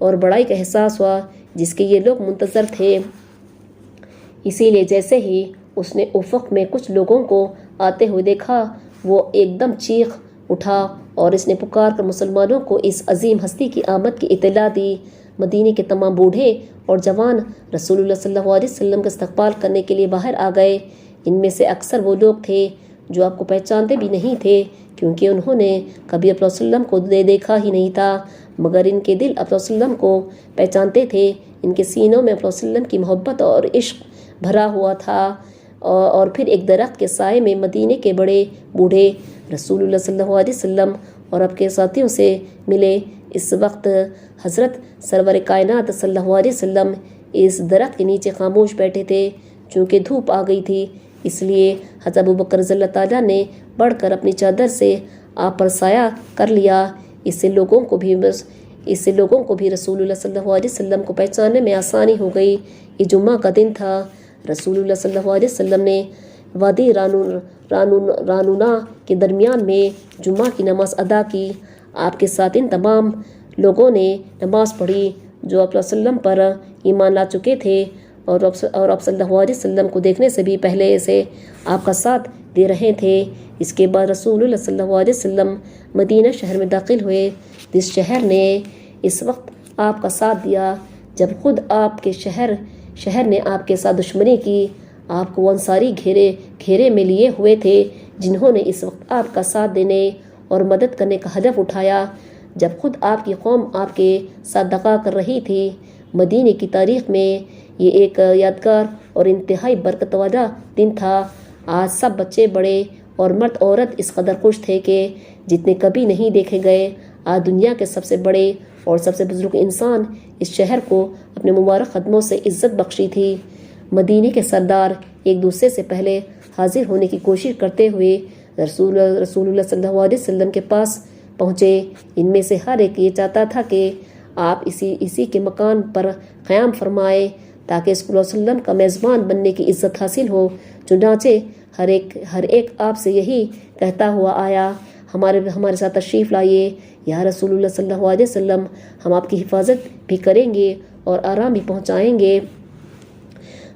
اور بڑائی کا احساس ہوا جس کے یہ لوگ منتظر تھے۔ اسی لیے جیسے ہی اس نے افق میں کچھ لوگوں کو آتے ہوئے دیکھا وہ ایک دم چیخ اٹھا اور اس نے پکار کر مسلمانوں کو اس عظیم ہستی کی آمد کی اطلاع دی۔ مدینے کے تمام بوڑھے اور جوان رسول اللہ صلی اللہ علیہ وسلم کا استقبال کرنے کے لیے باہر آ گئے۔ ان میں سے اکثر وہ لوگ تھے جو آپ کو پہچانتے بھی نہیں تھے کیونکہ انہوں نے کبھی آپ صلی اللہ علیہ وسلم کو دیکھا ہی نہیں تھا، مگر ان کے دل آپ صلی اللہ علیہ وسلم کو پہچانتے تھے۔ ان کے سینوں میں آپ صلی اللہ علیہ وسلم کی محبت اور عشق بھرا ہوا تھا۔ اور پھر ایک درخت کے سائے میں مدینے کے بڑے بوڑھے رسول اللہ صلی اللہ علیہ وسلم اور آپ کے ساتھیوں سے ملے۔ اس وقت حضرت سرور کائنات صلی اللہ علیہ وسلم اس درخت کے نیچے خاموش بیٹھے تھے۔ چونکہ دھوپ آ گئی تھی اس لیے حضرت ابوبکر رضی اللہ تعالیٰ نے بڑھ کر اپنی چادر سے آپ پر سایہ کر لیا۔ اس سے لوگوں کو بھی رسول اللہ صلی اللہ علیہ وسلم کو پہچاننے میں آسانی ہو گئی۔ یہ جمعہ کا دن تھا۔ رسول اللہ صلی اللہ علیہ وسلم نے وادی رانونا کے درمیان میں جمعہ کی نماز ادا کی۔ آپ کے ساتھ ان تمام لوگوں نے نماز پڑھی جو آپ صلی اللہ علیہ وسلم پر ایمان لا چکے تھے اور آپ صلی اللہ علیہ وسلم کو دیکھنے سے بھی پہلے سے آپ کا ساتھ دے رہے تھے۔ اس کے بعد رسول اللہ صلی اللہ علیہ وسلم مدینہ شہر میں داخل ہوئے، جس شہر نے اس وقت آپ کا ساتھ دیا جب خود آپ کے شہر نے آپ کے ساتھ دشمنی کی۔ آپ کو انصاری گھیرے میں لیے ہوئے تھے جنہوں نے اس وقت آپ کا ساتھ دینے اور مدد کرنے کا ہدف اٹھایا جب خود آپ کی قوم آپ کے ساتھ دغا کر رہی تھی۔ مدینے کی تاریخ میں یہ ایک یادگار اور انتہائی برکت والا دن تھا۔ آج سب بچے بڑے اور مرد عورت اس قدر خوش تھے کہ جتنے کبھی نہیں دیکھے گئے۔ آج دنیا کے سب سے بڑے اور سب سے بزرگ انسان اس شہر کو اپنے مبارک قدموں سے عزت بخشی تھی۔ مدینے کے سردار ایک دوسرے سے پہلے حاضر ہونے کی کوشش کرتے ہوئے رسول اللہ صلی اللہ علیہ وسلم کے پاس پہنچے۔ ان میں سے ہر ایک یہ چاہتا تھا کہ آپ اسی کے مکان پر قیام فرمائے تاکہ صلی اللہ علیہ وسلم کا میزبان بننے کی عزت حاصل ہو۔ چنانچہ ہر ایک آپ سے یہی کہتا ہوا آیا، ہمارے ساتھ تشریف لائیے یا رسول اللہ صلی اللہ علیہ وسلم، ہم آپ کی حفاظت بھی کریں گے اور آرام بھی پہنچائیں گے۔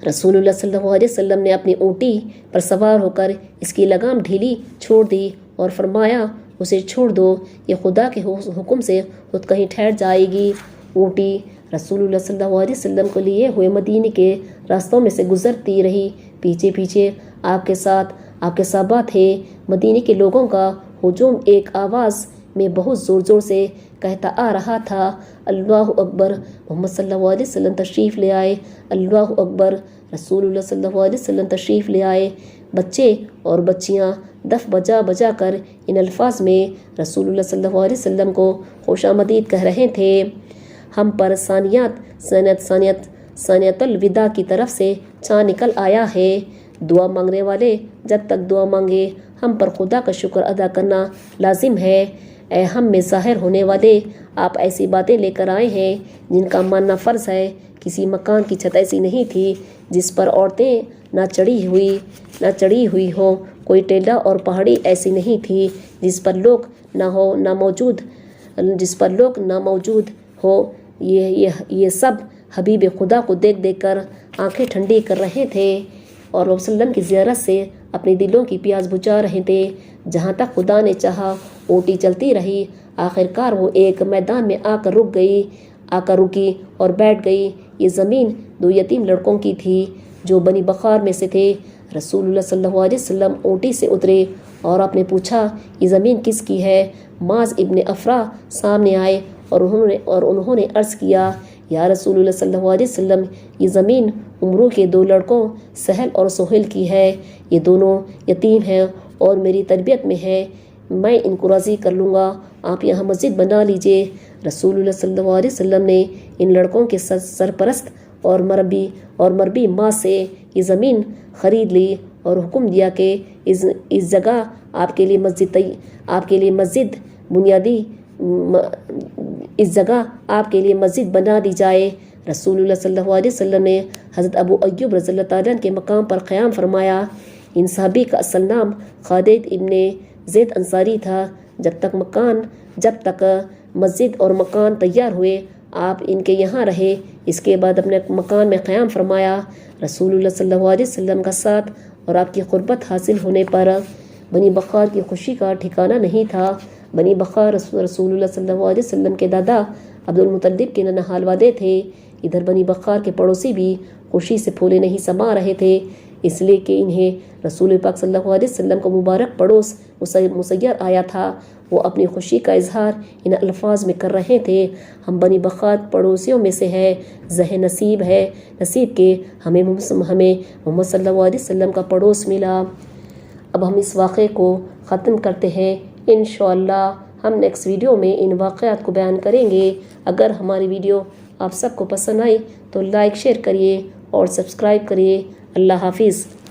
رسول اللہ صلی اللہ علیہ وسلم نے اپنی اونٹی پر سوار ہو کر اس کی لگام ڈھیلی چھوڑ دی اور فرمایا، اسے چھوڑ دو، یہ خدا کے حکم سے خود کہیں ٹھہر جائے گی۔ اونٹی رسول اللہ صلی اللہ علیہ وسلم کو لیے ہوئے مدینے کے راستوں میں سے گزرتی رہی۔ پیچھے پیچھے آپ کے ساتھ آپ کے صحابہ تھے۔ مدینے کے لوگوں کا ہجوم ایک آواز میں بہت زور زور سے کہتا آ رہا تھا، اللہ اکبر، محمد صلی اللہ علیہ وسلم تشریف لے آئے، اللہ اکبر، رسول اللہ صلی اللہ علیہ وسلم تشریف لے آئے۔ بچے اور بچیاں دف بجا کر ان الفاظ میں رسول اللہ صلی اللہ علیہ وسلم کو خوش آمدید کہہ رہے تھے۔ ہم پر ثانیت الوداع کی طرف سے چاند نکل آیا ہے۔ دعا مانگنے والے جب تک دعا مانگے ہم پر خدا کا شکر ادا کرنا لازم ہے۔ اے ہم میں ظاہر ہونے والے، آپ ایسی باتیں لے کر آئے ہیں جن کا ماننا فرض ہے۔ کسی مکان کی چھت ایسی نہیں تھی جس پر عورتیں نہ چڑھی ہوئی ہو، کوئی ٹیلا اور پہاڑی ایسی نہیں تھی جس پر لوگ نہ موجود ہو۔ یہ سب حبیب خدا کو دیکھ کر آنکھیں ٹھنڈی کر رہے تھے اور رسول اللہ کی زیارت سے اپنے دلوں کی پیاس بجھا رہے تھے۔ جہاں تک خدا نے چاہا اونٹی چلتی رہی۔ آخرکار وہ ایک میدان میں آ کر رکی اور بیٹھ گئی۔ یہ زمین دو یتیم لڑکوں کی تھی جو بنی بخار میں سے تھے۔ رسول اللہ صلی اللہ علیہ وسلم اونٹی سے اترے اور آپ نے پوچھا، یہ زمین کس کی ہے؟ معاذ ابن افرا سامنے آئے اور انہوں نے عرض کیا، یا رسول اللہ صلی اللہ علیہ وسلم، یہ زمین عمرو کے دو لڑکوں سہل اور سہیل کی ہے۔ یہ دونوں یتیم ہیں اور میری تربیت میں ہے، میں ان کو راضی کر لوں گا، آپ یہاں مسجد بنا لیجئے۔ رسول اللہ صلی اللہ علیہ وسلم نے ان لڑکوں کے سرپرست اور مربی ماں سے یہ زمین خرید لی اور حکم دیا کہ اس جگہ آپ کے لیے مسجد بنا دی جائے۔ رسول اللہ صلی اللہ علیہ وسلم نے حضرت ابو ایوب رضی اللہ تعالیٰ کے مقام پر قیام فرمایا۔ ان صحابی کا اصل نام خالد ابن زید انصاری تھا۔ جب تک مسجد اور مکان تیار ہوئے آپ ان کے یہاں رہے۔ اس کے بعد اپنے مکان میں قیام فرمایا۔ رسول اللہ صلی اللہ علیہ وسلم کا ساتھ اور آپ کی قربت حاصل ہونے پر بنی بخار کی خوشی کا ٹھکانہ نہیں تھا۔ بنی بخار رسول اللہ صلی اللہ علیہ وسلم کے دادا عبد المطلب کے ننہال والے تھے۔ ادھر بنی بخار کے پڑوسی بھی خوشی سے پھولے نہیں سما رہے تھے، اس لیے کہ انہیں رسول پاک صلی اللہ علیہ وسلم کو مبارک پڑوس مسیر آیا تھا۔ وہ اپنی خوشی کا اظہار ان الفاظ میں کر رہے تھے: ہم بنی بخار پڑوسیوں میں سے ہے، زہ نصیب ہے نصیب کے ہمیں محمد صلی اللہ علیہ وسلم کا پڑوس ملا۔ اب ہم اس واقعے کو ختم کرتے ہیں۔ انشاءاللہ ہم نیکسٹ ویڈیو میں ان واقعات کو بیان کریں گے۔ اگر ہماری ویڈیو آپ سب کو پسند آئی تو لائک شیئر کریے اور سبسکرائب کریے۔ اللہ حافظ۔